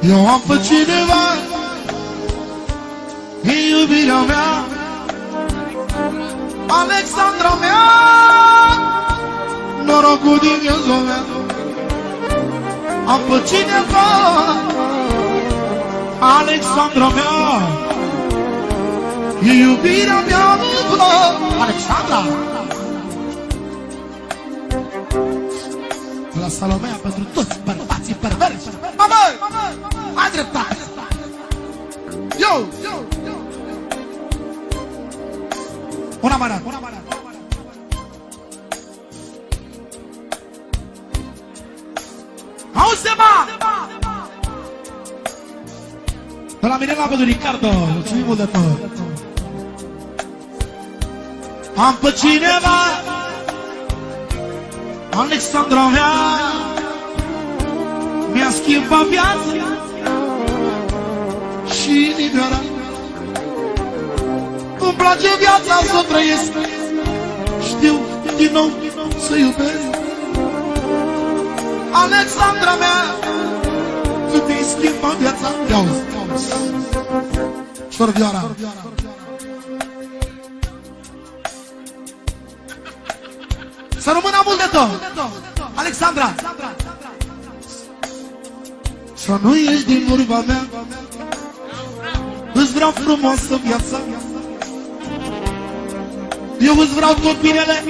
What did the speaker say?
Eu am pe cineva, e iubirea mea, Alexandra mea, norocul din viața mea. Am pe cineva, Alexandra mea, e iubirea mea, Alexandra. La Salomea pentru toți bărbații perversi. Mamă, ai dreptate. Eu. Una mână. Auzi-mă! De la Mirela pentru Ricardo, mulțumim mult de tot. Am pe cineva, Alexandra mea, mi-a schimbat viața și inimioara. Îmi place viața să o trăiesc, știu din nou să iubesc. Alexandra mea, tu te-ai schimbat viața. Ia-uzi, Șor Vioara. Să rămână mult de tot, Alexandra. Să nu ieși din urma mea, îți vreau frumoasă viața. Eu îți vreau tot binele.